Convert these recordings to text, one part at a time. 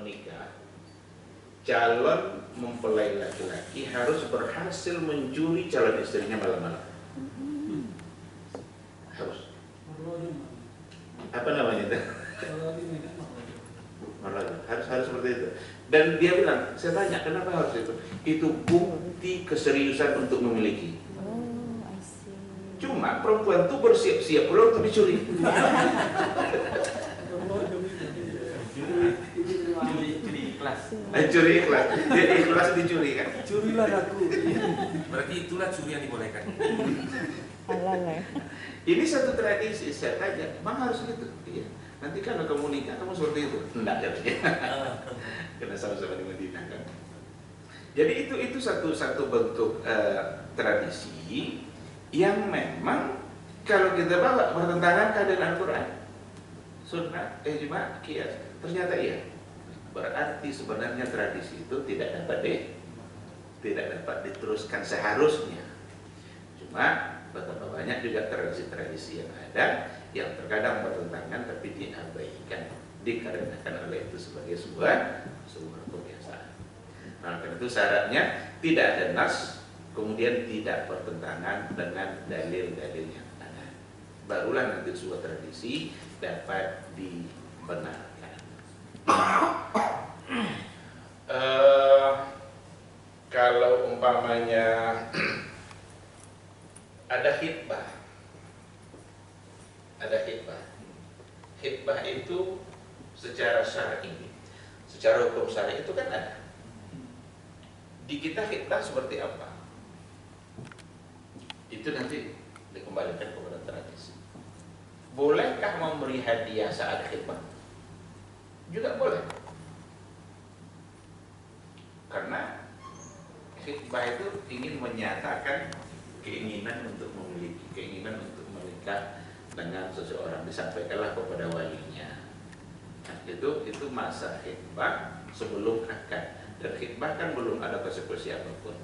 menikah, calon mempelai laki-laki harus berhasil mencuri calon istrinya malam-malam. Harus. Apa namanya itu? Harus seperti itu. Dan dia bilang, saya tanya kenapa harus itu? Itu bukti keseriusan untuk memiliki. Cuma perempuan tuh bersiap-siap pula untuk dicuri. Curi ikhlas. Curi ikhlas. Dia ikhlas dicuri kan? Curilah aku. Berarti itulah curi yang dibolehkan. Ini satu tradisi, saya tanya, emang harus gitu? Iya. Nanti kalau kamu nikah, kamu seperti itu? Enggak, jadinya. Karena sama-sama di Madinah kan. Jadi itu satu bentuk tradisi yang memang kalau kita bawa bertentangan keadaan Al-Quran, sunnah, ijma, qiyas, ternyata iya. Berarti sebenarnya tradisi itu tidak dapat diteruskan seharusnya. Cuma betapa banyak juga tradisi-tradisi yang ada yang terkadang bertentangan tapi diabaikan dikarenakan oleh itu sebagai sebuah kebiasaan. Nah, karena itu syaratnya tidak ada nas, kemudian tidak bertentangan dengan dalil-dalil yang ada. Barulah nanti sebuah tradisi dapat dibenarkan. Kalau umpamanya ada khitbah. Khitbah itu secara syar'i, secara hukum syar'i itu kan ada. Di kita khitbah seperti apa? Itu nanti dikembalikan kepada tradisi. Bolehkah memberi hadiah saat khitbah? Juga boleh. Karena khitbah itu ingin menyatakan keinginan untuk memiliki, keinginan untuk menikah dengan seseorang, disampaikanlah kepada walinya. Nah, itu masa khitbah sebelum akad. Dan khitbah kan belum ada konsekuensi apapun,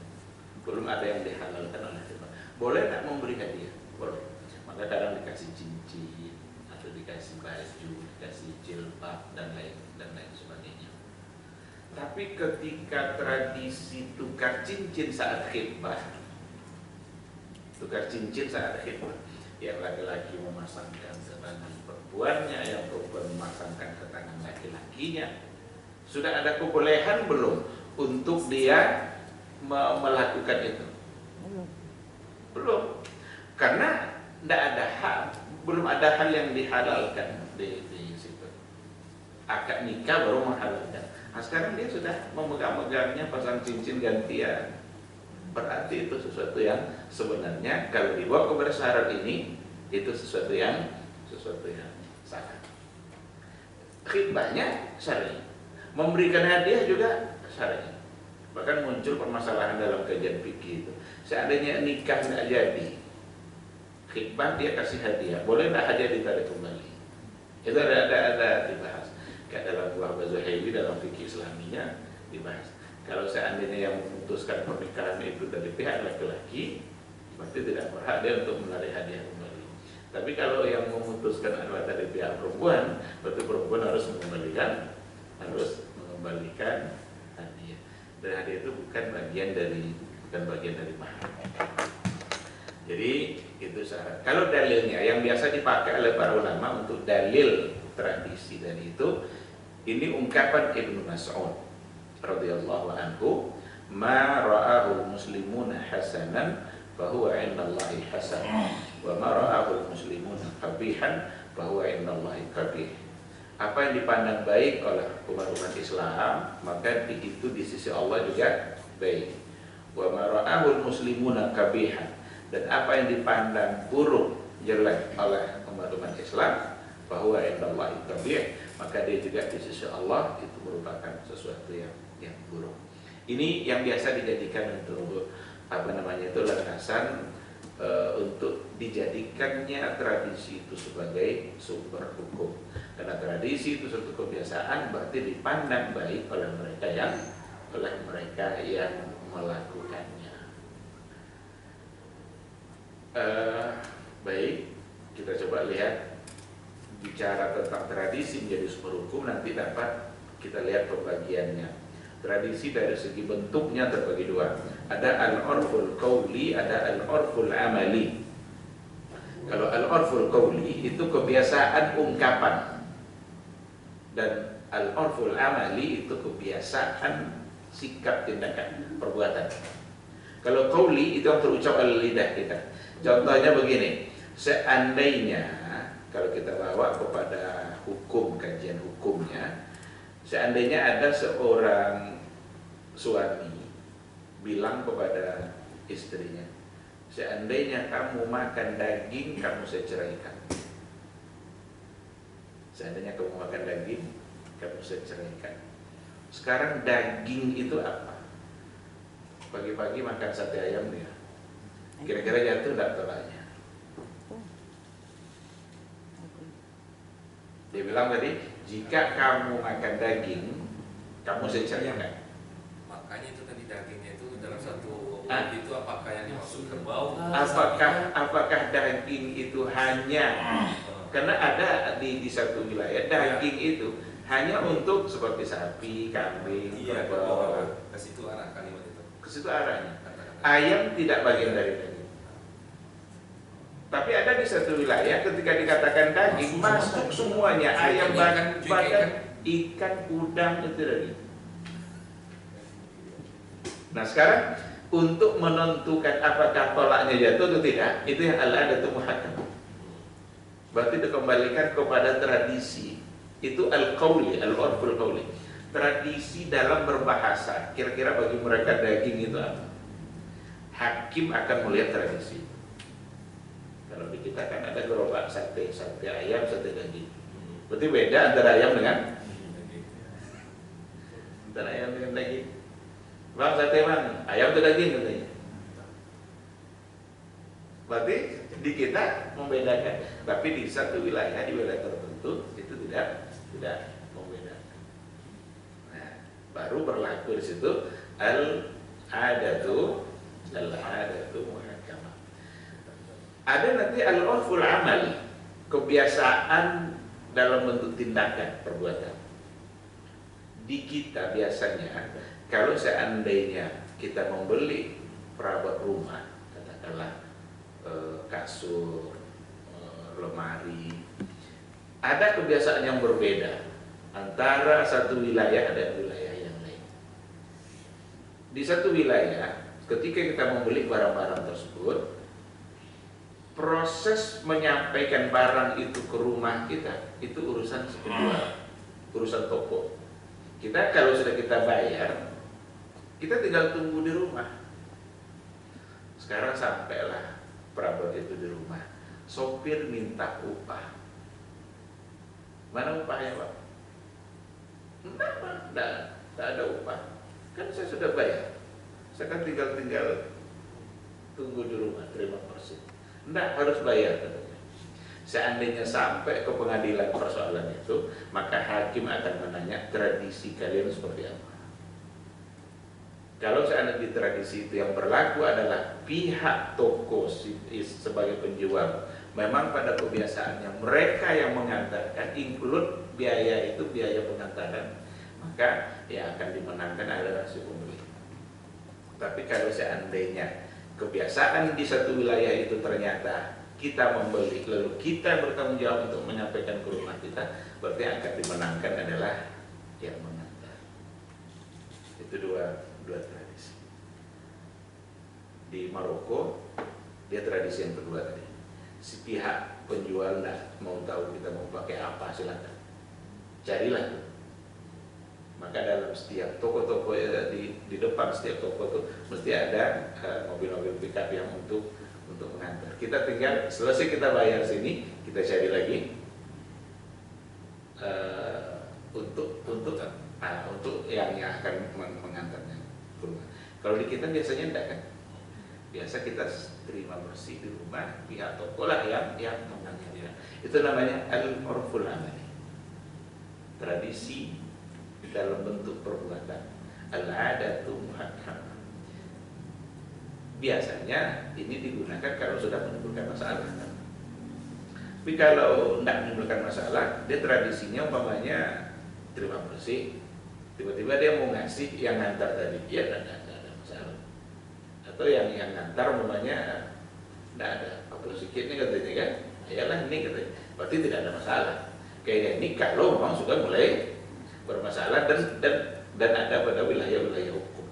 belum ada yang dihalalkan oleh khitbah. Boleh tak memberi hadiah? Boleh. Maka kadang dikasih cincin atau dikasih baju, dikasih jilbab dan lain sebagainya. Tapi ketika tradisi tukar cincin saat khitbah, yang laki-laki memasangkan ke tangan perempuannya, yang perempuan memasangkan ke tangan laki-lakinya, sudah ada kebolehan belum untuk dia melakukan itu? Belum, karena belum ada hal yang dihalalkan di situ. Akad nikah baru menghalalkan. Nah, sekarang dia sudah memegang-megangnya, pasang cincin gantian. Berarti itu sesuatu yang sebenarnya kalau dibawa kepada syarat ini, itu sesuatu yang salah. Khitbahnya syar'i, memberikan hadiah juga syar'i. Bahkan muncul permasalahan dalam kajian fikih itu. Seandainya nikah tidak jadi, khitbah dia kasih hadiah, boleh tidak hadiah ditarik kembali? Itu ada dibahas. Kayak dalam buah Zuhaili dalam fikih Islaminya dibahas. Kalau seandainya yang memutuskan pernikahan itu dari pihak laki-laki, berarti tidak berhak dia untuk menarik hadiah kembali. Tapi kalau yang memutuskan adalah dari pihak perempuan, berarti perempuan harus mengembalikan hadiah. Dan hadiah itu bukan bagian dari mahar. Jadi itu syarat. Kalau dalilnya yang biasa dipakai oleh para ulama untuk dalil tradisi dan itu, ini ungkapan Ibnu Mas'ud radhiyallahu anhu, ma ra'ahu muslimuna hasanan fahuwa indallahi hasan wa ma ra'ahu muslimuna qabihan fahuwa indallahi qabih. Apa yang dipandang baik oleh umat Islam, maka itu di sisi Allah juga baik. Wa ma ra'ahu muslimuna qabihan, dan apa yang dipandang buruk, jelek oleh umat Islam, fahuwa indallahi qabih, maka dia juga di sisi Allah itu merupakan sesuatu yang buruk. Ini yang biasa dijadikan untuk landasan untuk dijadikannya tradisi itu sebagai sumber hukum. Karena tradisi itu suatu kebiasaan, berarti dipandang baik oleh mereka yang melakukannya. Baik, kita coba lihat, bicara tentang tradisi menjadi sumber hukum, nanti dapat kita lihat pembagiannya. Tradisi dari segi bentuknya terbagi dua. Ada al-urful qawli, ada al-urful amali. Kalau al-urful qawli itu kebiasaan ungkapan, dan al-urful amali itu kebiasaan sikap, tindakan, perbuatan. Kalau qawli itu yang terucap oleh lidah kita. Contohnya begini, seandainya kalau kita bawa kepada hukum, kajian hukumnya, seandainya ada seorang suami bilang kepada istrinya, seandainya kamu makan daging, kamu saya ceraikan. Seandainya kamu makan daging, kamu saya ceraikan. Sekarang daging itu apa? Pagi-pagi makan sate ayam dia, kira-kira jatuh enggak tolaknya? Dia bilang tadi, jika kamu makan daging, kamu saya ceraikan. Makanya itu tadi dagingnya itu dalam satu itu apakah yang dimaksud kerbau? Apakah daging itu hanya karena ada di satu wilayah daging itu hanya untuk seperti sapi, kambing, kerbau. Ke situ arah kalimat itu. Ke situ arahnya. Ayam tidak bagian dari daging. Tapi ada di satu wilayah ketika dikatakan daging masuk semuanya, ayam, bahkan ikan, udang itu daging. Nah sekarang untuk menentukan apakah tolaknya jatuh atau tidak, itu yang al-'adatul muhakkamah. Berarti dikembalikan kepada tradisi. Itu al-qawli, al-urful qawli. Tradisi dalam berbahasa. Kira-kira bagi mereka daging itu apa? Hakim akan melihat tradisi. Kalau di kita kan ada gerobak sate, sate ayam, sate daging. Berarti beda antara ayam dengan daging. Bang sate bang, ayam atau daging katanya. Berarti di kita membedakan, tapi di satu wilayah, di wilayah tertentu itu tidak membedakan. Nah, baru berlaku di situ al-'adatu muhakkamah. Ada nanti al-urful amali, kebiasaan dalam bentuk tindakan, perbuatan. Di kita biasanya kalau seandainya kita membeli perabot rumah, katakanlah kasur, lemari, ada kebiasaan yang berbeda antara satu wilayah dan wilayah yang lain. Di satu wilayah, ketika kita membeli barang-barang tersebut, proses menyampaikan barang itu ke rumah kita itu urusan penjual, urusan toko. Kita kalau sudah kita bayar, kita tinggal tunggu di rumah. Sekarang sampailah perabot itu di rumah, sopir minta upah. Mana upahnya Pak? Tidak ada upah. Kan saya sudah bayar. Saya kan tinggal tunggu di rumah, terima persen. Tidak, harus bayar katanya. Seandainya sampai ke pengadilan persoalan itu, maka hakim akan menanya tradisi kalian seperti apa. Kalau seandainya di tradisi itu yang berlaku adalah pihak toko sebagai penjual, memang pada kebiasaannya mereka yang mengantarkan, include biaya itu, biaya pengantaran, maka yang akan dimenangkan adalah si pembeli. Tapi kalau seandainya kebiasaan di satu wilayah itu ternyata kita membeli, lalu kita bertanggung jawab untuk menyampaikan ke rumah kita, berarti yang akan dimenangkan adalah yang mengantar. Itu dua tradisi. Di Maroko, dia tradisi yang kedua tadi. Si pihak penjual tidak mau tahu kita mau pakai apa, silakan carilah tuh. Maka dalam setiap toko-toko di depan setiap toko tuh mesti ada mobil-mobil pickup yang untuk mengantar. Kita tinggal selesai kita bayar sini, kita cari lagi untuk yang akan mengantarnya ke rumah. Kalau di kita biasanya enggak kan? Biasa kita terima bersih di rumah, pihak toko lah yang mengantarnya. Itu namanya al-urful amali. Tradisi dalam bentuk perbuatan, al-'adatu muhakkamah. Biasanya ini digunakan kalau sudah menimbulkan masalah. Tapi kalau tidak menimbulkan masalah, dia tradisinya umpamanya terima bersih, Tiba-tiba dia mau ngasih yang ngantar tadi, ya tidak ada masalah. Atau yang ngantar umpamanya tidak ada, apa sikitnya katanya kan, ayalah ini katanya, berarti tidak ada masalah. Kayak ini kalau memang sudah mulai bermasalah dan ada pada wilayah-wilayah hukum,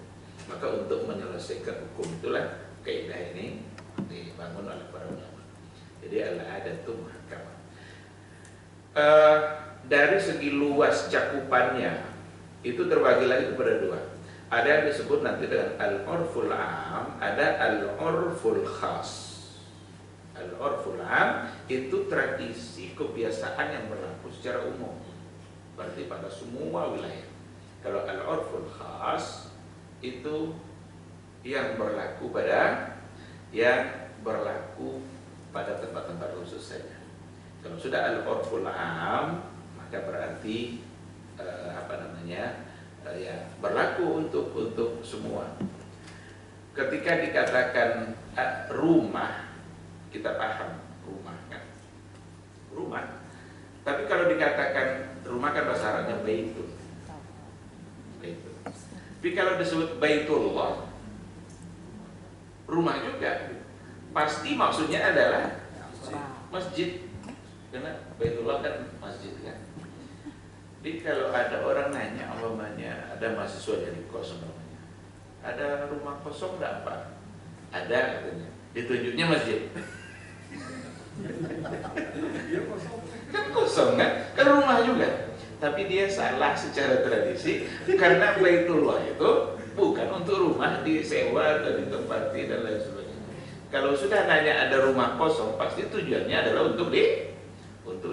maka untuk menyelesaikan hukum itulah kaidah ini dibangun oleh para ulama. Jadi al-adatu muhkamah. Dari segi luas cakupannya itu terbagi lagi kepada dua. Ada yang disebut nanti dengan al-urful am, ada al-urful khas. Al-urful am itu tradisi kebiasaan yang berlaku secara umum, berarti pada semua wilayah. Kalau al-urful khas itu yang berlaku pada tempat-tempat khusus saja. Kalau sudah al-urful am, maka berarti ya berlaku untuk semua. Ketika dikatakan rumah, kita paham rumah kan, rumah. Tapi kalau dikatakan rumah kan bahasa Arabnya baitul. Tapi kalau disebut baitullah, rumah juga, pasti maksudnya adalah masjid. Karena baitullah kan masjid kan. Jadi kalau ada orang nanya, umpamanya ada mahasiswa dari kos, umpamanya ada rumah kosong enggak apa? Ada katanya. Ditunjuknya masjid. Kan kosong kan rumah juga. Tapi dia salah secara tradisi karena Baitullah itu bukan untuk rumah disewa atau ditempati dan lain sebagainya. Kalau sudah nanya ada rumah kosong, pasti tujuannya adalah untuk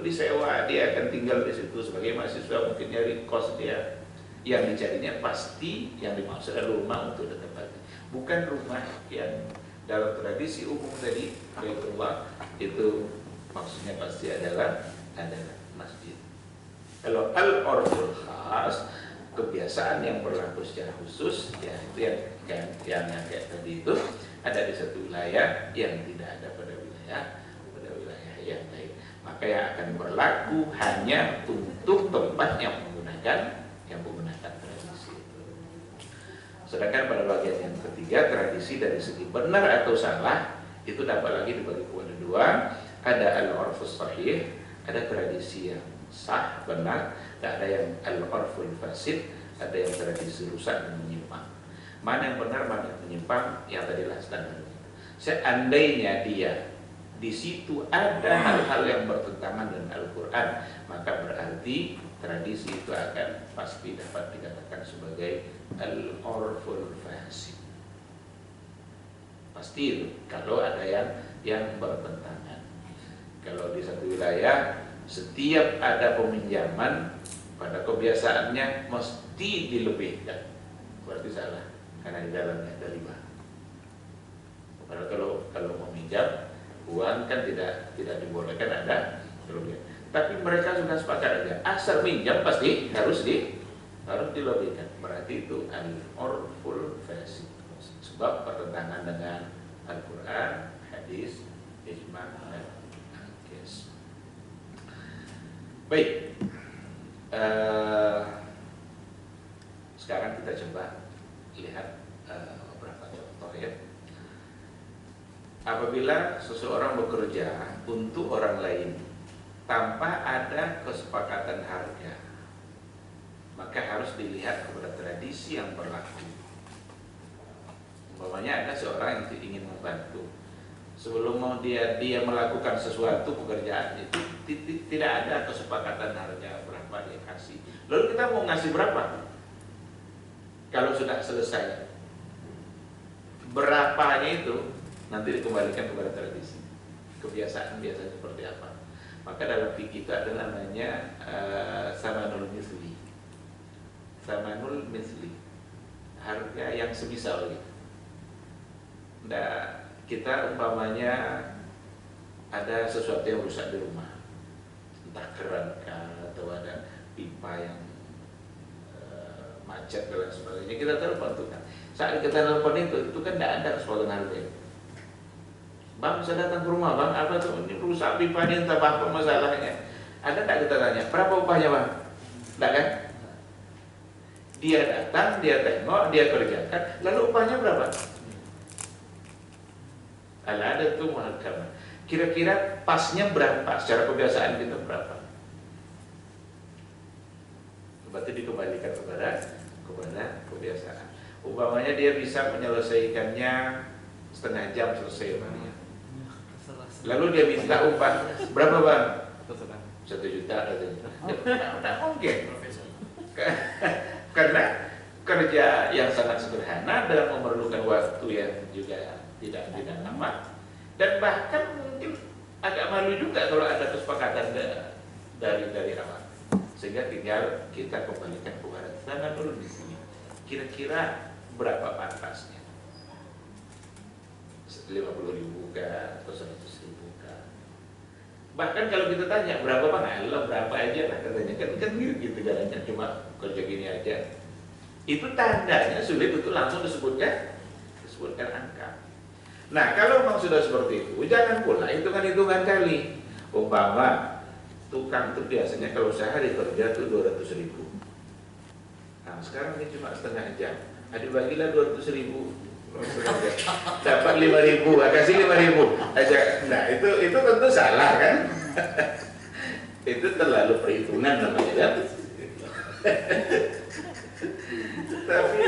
disewa. Dia akan tinggal di situ sebagai mahasiswa, mungkin nyari kos dia. Yang dicarinya pasti yang dimaksud adalah rumah untuk ditempati, bukan rumah yang dalam tradisi umum tadi Baitullah itu maksudnya pasti adalah masjid. Kalau al-urful khas, kebiasaan yang berlaku secara khusus, ya itu yang kayak tadi itu ada di satu wilayah yang tidak ada pada wilayah yang lain. Maka yang akan berlaku hanya untuk tempat yang menggunakan tradisi itu. Sedangkan pada bagian yang ketiga, tradisi dari segi benar atau salah itu dapat lagi dibagi kepada dua. Ada al-urfus sahih, ada tradisi yang sah, benar, dan ada yang al-urful fasid, ada yang tradisi rusak dan menyimpang. Mana yang benar, mana yang menyimpang, yang tadilah standarnya. Seandainya dia di situ ada hal-hal yang bertentangan dengan Al-Quran, maka berarti tradisi itu akan pasti dapat dikatakan sebagai al-urful fasid. Pasti itu kalau ada yang bertentangan. Kalau di satu wilayah setiap ada peminjaman pada kebiasaannya mesti dilebihkan, berarti salah karena di dalamnya ada riba. Padahal kalau meminjam uang kan tidak dibolehkan ada kelebihan. Tapi mereka sudah sepakat aja, asal minjam pasti harus dilebihkan. Berarti itu al-urful fasid, sebab pertentangan dengan Al-Quran, hadis, ijma' dan qiyas. Baik, sekarang kita coba lihat beberapa contoh ya. Apabila seseorang bekerja untuk orang lain tanpa ada kesepakatan harga, maka harus dilihat kepada tradisi yang berlaku. Umpamanya ada seorang yang ingin membantu, sebelum mau dia melakukan sesuatu pekerjaan itu tidak ada kesepakatan harga berapa dia kasih. Lalu kita mau ngasih berapa? Kalau sudah selesai, berapanya itu nanti dikembalikan kepada tradisi, kebiasaan biasanya seperti apa. Maka dalam fikih itu ada namanya samanul misli. Samanul misli, harga yang semisal gitu. Nah, kita umpamanya ada sesuatu yang rusak di rumah, entah keran atau ada pipa yang macet dan lain sebagainya, kita telepon tuh kan. Saat kita telepon itu kan tidak ada kesepakatan harga. Bang, saya datang ke rumah, bang, apa tuh ini rusak pipa ini, entah apa masalahnya. Ada tak kita tanya, berapa upahnya bang? Tidak kan? Dia datang, dia tengok, dia kerjakan, lalu upahnya berapa? Ada tuh muhakama. Kira-kira pasnya berapa? Secara kebiasaan kita berapa? Berarti dikembalikan kepada kebiasaan. Umpamanya dia bisa menyelesaikannya setengah jam selesai umpamanya. Lalu dia minta upah berapa bang? 1 juta katanya. Tidak mungkin. Karena kerja yang sangat sederhana dan memerlukan waktu yang juga tidak lama, dan bahkan mungkin agak malu juga kalau ada kesepakatan dari awal. Sehingga tinggal kita kembalikan kepada tangan dulu di sini. Kira-kira berapa pantasnya? 50.000 kah atau 100.000 kah? Bahkan kalau kita tanya berapa bang, Allah berapa aja lah katanya, kan gitu jalannya, cuma kerja gini aja. Itu tandanya sulit untuk langsung disebutkan angka. Nah kalau memang sudah seperti itu, jangan pula hitungan-hitungan kali. Umpama tukang itu biasanya kalau sehari kerja tuh 200.000. Nah sekarang ini cuma setengah jam, bagilah 200.000, dapat 5.000, kasih 5.000 aja. Nah itu tentu salah kan? Itu terlalu perhitungan namanya kan? Tapi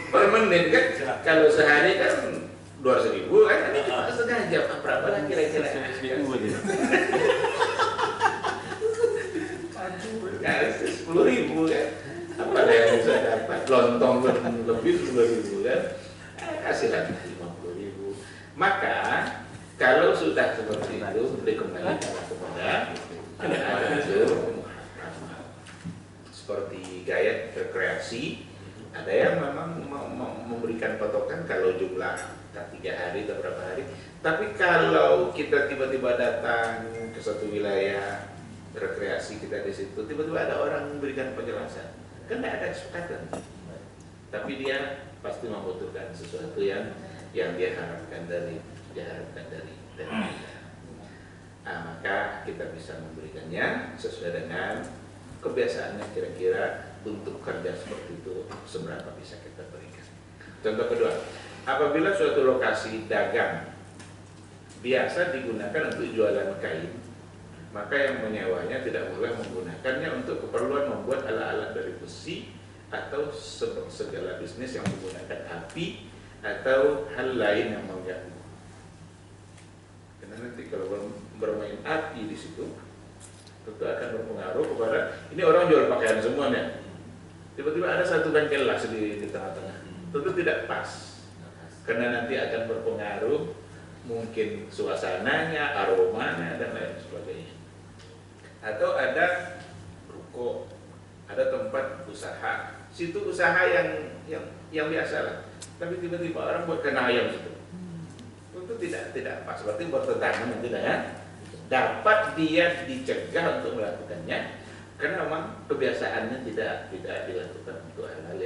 per menit kan, kalau sehari kan 200.000 kan, ini cuma setengah jam, berapa lah kira-kira? 10.000 kan, apa yang bisa dapat lontong lebih 10.000 kan, kasihlah 50.000. Maka kalau sudah seperti itu dikembalikan kepada seperti gaya rekreasi. Ada yang memang memberikan patokan kalau jumlah 3 hari atau berapa hari. Tapi kalau kita tiba-tiba datang ke satu wilayah rekreasi kita di situ, tiba-tiba ada orang memberikan penjelasan, kan tidak ada kesepakatan. Tapi dia pasti membutuhkan sesuatu yang dia harapkan dari kita. Nah, maka kita bisa memberikannya sesuai dengan kebiasaannya, kira-kira untuk kerja seperti itu seberapa bisa kita berikan. Contoh kedua, apabila suatu lokasi dagang biasa digunakan untuk jualan kain, maka yang menyewanya tidak boleh menggunakannya untuk keperluan membuat alat-alat dari besi atau segala bisnis yang menggunakan api atau hal lain yang mengganggu. Karena nanti kalau bermain api di situ, tentu akan berpengaruh kepada, ini orang jual pakaian semuanya, tiba-tiba ada satu bengkel las di tengah-tengah, tentu tidak pas, karena nanti akan berpengaruh mungkin suasananya, aromanya dan lain sebagainya. Atau ada ruko, ada tempat usaha, situ usaha yang biasa lah, tapi tiba-tiba orang buat kena ayam situ, tentu tidak pas, berarti bertentangan tidak ya. Dapat dia dicegah untuk melakukannya karena memang kebiasaannya tidak dilakukan untuk hal-hal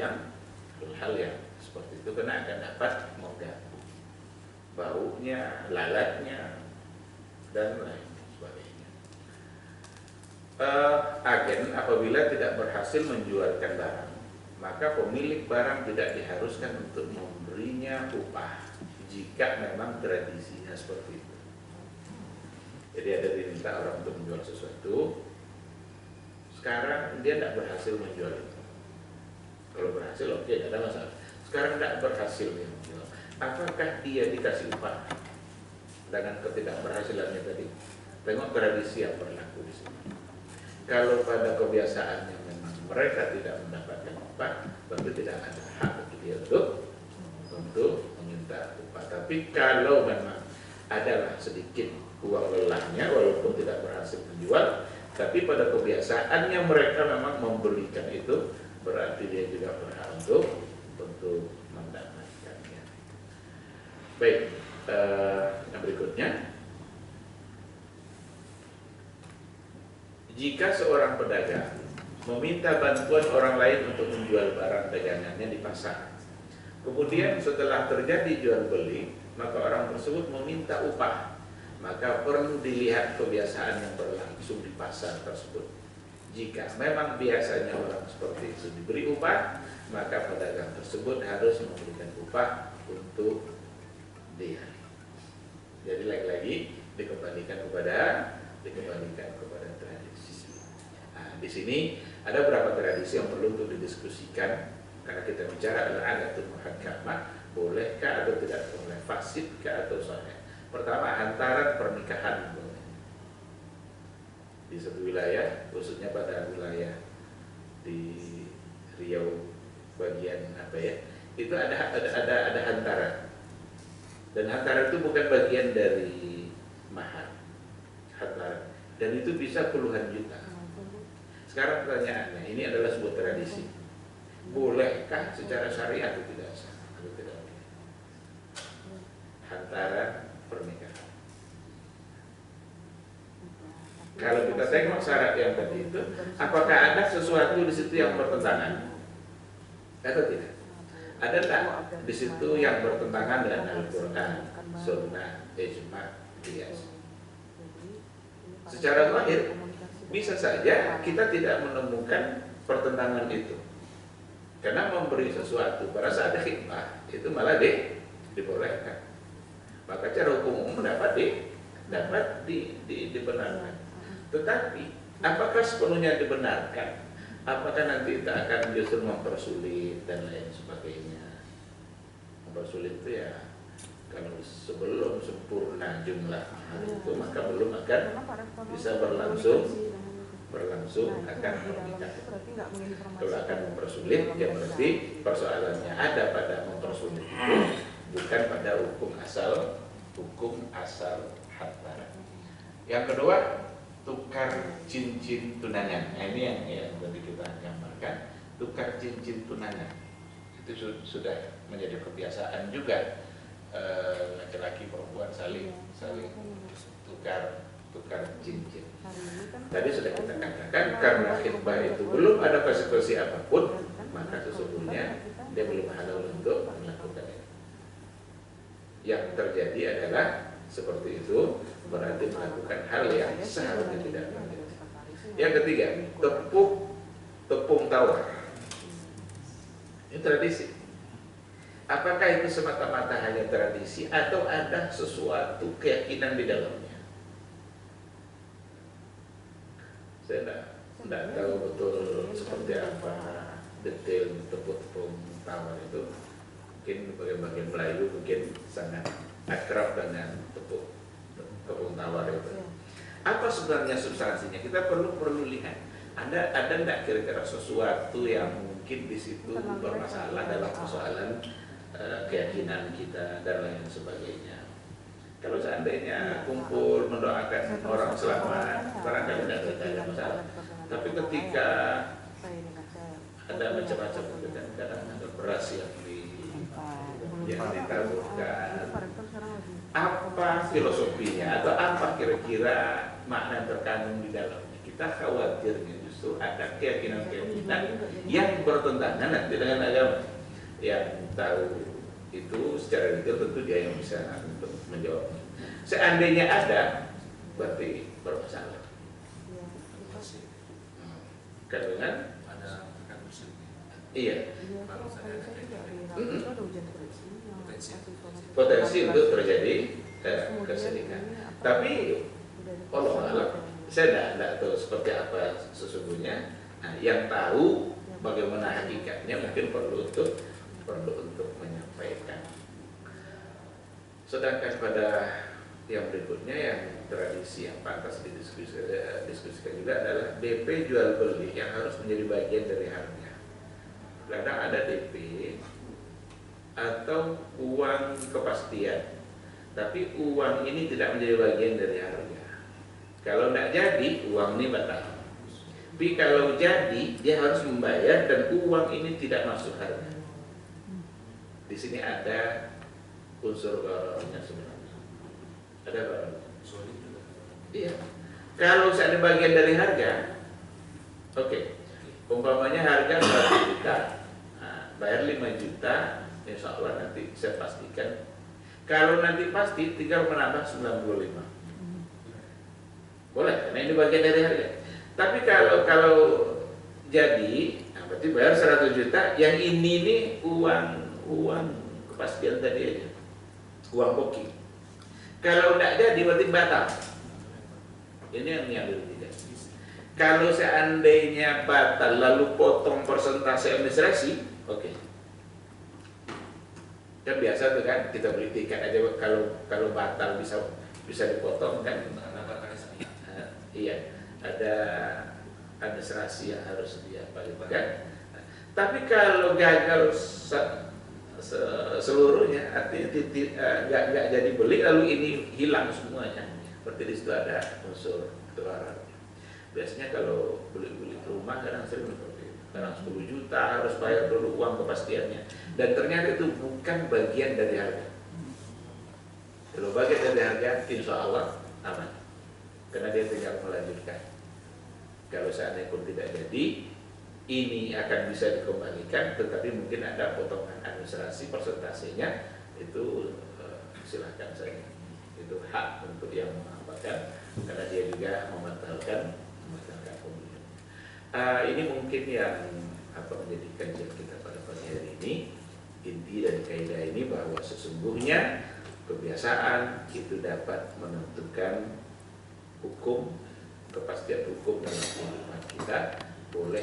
yang seperti itu, karena akan dapat mengganggu baunya, lalatnya dan lain sebagainya. Agen apabila tidak berhasil menjualkan barang, maka pemilik barang tidak diharuskan untuk memberinya upah jika memang tradisinya seperti itu. Jadi ada diminta orang untuk menjual sesuatu, sekarang dia tidak berhasil menjual itu. Kalau berhasil oke, tidak ada masalah. Sekarang tidak berhasil dia menjual, apakah dia dikasih upah dengan ketidakberhasilannya tadi? Tengok tradisi yang berlaku di sini. Kalau pada kebiasaannya memang mereka tidak mendapatkan upah, tentu tidak ada hak bagi dia untuk meminta upah. Tapi kalau memang adalah sedikit uang lelahnya, walaupun tidak berhasil menjual, tapi pada kebiasaannya mereka memang memberikan itu, berarti dia juga berhak untuk mendapatkannya. Baik, yang berikutnya, jika seorang pedagang meminta bantuan orang lain untuk menjual barang dagangannya di pasar, kemudian setelah terjadi jual beli, maka orang tersebut meminta upah, maka perlu dilihat kebiasaan yang berlangsung di pasar tersebut. Jika memang biasanya orang seperti itu diberi upah, maka pedagang tersebut harus memberikan upah untuk dia. Jadi lagi-lagi dikembalikan kepada tradisi. Nah, di sini ada beberapa tradisi yang perlu untuk didiskusikan karena kita bicara adalah adatul muhakkamah, bolehkah atau tidak boleh, fasidkah atau sahih. Pertama, hantaran pernikahan boleh. Di satu wilayah, khususnya pada wilayah di Riau bagian apa ya, itu ada hantaran, dan hantaran itu bukan bagian dari mahar, hantaran, dan itu bisa puluhan juta. Sekarang pertanyaannya, ini adalah sebuah tradisi, bolehkah secara syariah atau tidak sah? Atau tidak boleh? Hantaran pernikahan. Kalau kita tengok syarat yang tadi itu, apakah ada sesuatu di situ yang bertentangan atau tidak? Ada tak di situ yang bertentangan dengan Al-Quran, Sunnah, Ijma, Qiyas? Secara zahir bisa saja kita tidak menemukan pertentangan itu, karena memberi sesuatu pada saat ada khidmah itu malah dibolehkan. Maka cara hukum umum dapat dibenarkan. Tetapi apakah sepenuhnya dibenarkan? Apakah nanti kita akan justru mempersulit dan lain sebagainya? Mempersulit itu ya, kalau sebelum sempurna jumlah mahar itu maka belum akan bisa berlangsung akan pernikahan. Kalau akan mempersulit, ya berarti persoalannya ada pada mempersulit itu, bukan pada hukum asal hantaran. Yang kedua, tukar cincin tunangan. Nah, ini yang tadi kita gambarkan, tukar cincin tunangan. Itu sudah menjadi kebiasaan juga, laki-laki perempuan saling tukar cincin. Tadi sudah kita katakan, karena khitbah itu belum ada konsekuensi apapun, maka sesungguhnya dia belum halal untuk melakukan itu. Yang terjadi adalah seperti itu, berarti melakukan hal yang seharusnya tidak boleh. Yang ketiga, tepung tawar. Ini tradisi. Apakah itu semata-mata hanya tradisi atau ada sesuatu keyakinan di dalamnya? Saya tidak tahu betul seperti apa detail tepung tawar itu. Mungkin bagian Melayu mungkin sangat akrab dengan tepung tawar itu. Apa sebenarnya substansinya? Kita perlu lihat. Ada enggak kira-kira sesuatu yang mungkin di situ bermasalah dalam persoalan keyakinan kita dan lain sebagainya. Kalau seandainya kumpul mendoakan orang selamat, barangkali tidak ada masalah. Tapi ketika ada macam-macam, kadang ada beras yang ditaburkan, apa filosofinya atau apa kira-kira makna yang terkandung di dalamnya? Kita khawatirnya justru ada keyakinan-keyakinan yang bertentangan nanti dengan agama. Yang tahu itu secara detail tentu dia yang bisa untuk menjawabnya. Seandainya ada, berarti bermasalah. Kandungan ada rekan muslim. Iya. Baru saja Potensi untuk terjadi keselingkuhan. Tapi Allah, saya tidak tahu seperti apa sesungguhnya. Nah, yang tahu bagaimana hakikatnya mungkin perlu untuk menyampaikan. Sedangkan pada yang berikutnya, yang tradisi yang pantas didiskusikan juga adalah DP jual beli yang harus menjadi bagian dari harga. Kadang ada DP atau uang kepastian, tapi uang ini tidak menjadi bagian dari harga. Kalau tidak jadi, uang ini batal. Tapi kalau jadi, dia harus membayar dan uang ini tidak masuk harga. Di sini ada unsur gharornya sebenarnya. Ada gharor. Iya. Kalau saya ada bagian dari harga, oke. Umpamanya harga 100 juta, bayar 5 juta. Insya Allah nanti saya pastikan. Kalau nanti pasti tinggal menambah 95. Boleh, karena ini bagian dari harga. Tapi kalau jadi, nah berarti bayar 100 juta. Yang ini nih uang kepastian tadi aja, uang koki. Kalau tidak jadi berarti batal. Ini yang berbeda. Kalau seandainya batal lalu potong persentase administrasi, oke. Kan biasa tuh kan kita beli tiket aja kalau batal bisa dipotong kan. Karena batalnya sekali. Iya, ada administrasi yang harus dia balik kan. Tapi kalau gagal seluruhnya, artinya nggak jadi beli lalu ini hilang semuanya, berarti di situ ada unsur ketularan. Biasanya kalau beli rumah kadang sering seperti itu, kadang 10 juta harus bayar dulu uang kepastiannya, dan ternyata itu bukan bagian dari harga. Kalau bagian dari harga, insya Allah aman, karena dia tinggal melanjutkan. Kalau seandainya pun tidak jadi, ini akan bisa dikembalikan, tetapi mungkin ada potongan administrasi persentasenya, itu silahkan saja. Itu hak untuk yang mengamalkan, karena dia juga membatalkan pembelian. Ini mungkin yang menjadi kajian kita pada pagi hari ini. Inti dari kaidah ini bahwa sesungguhnya kebiasaan itu dapat menentukan hukum, kepastian hukum dalam kehidupan kita, boleh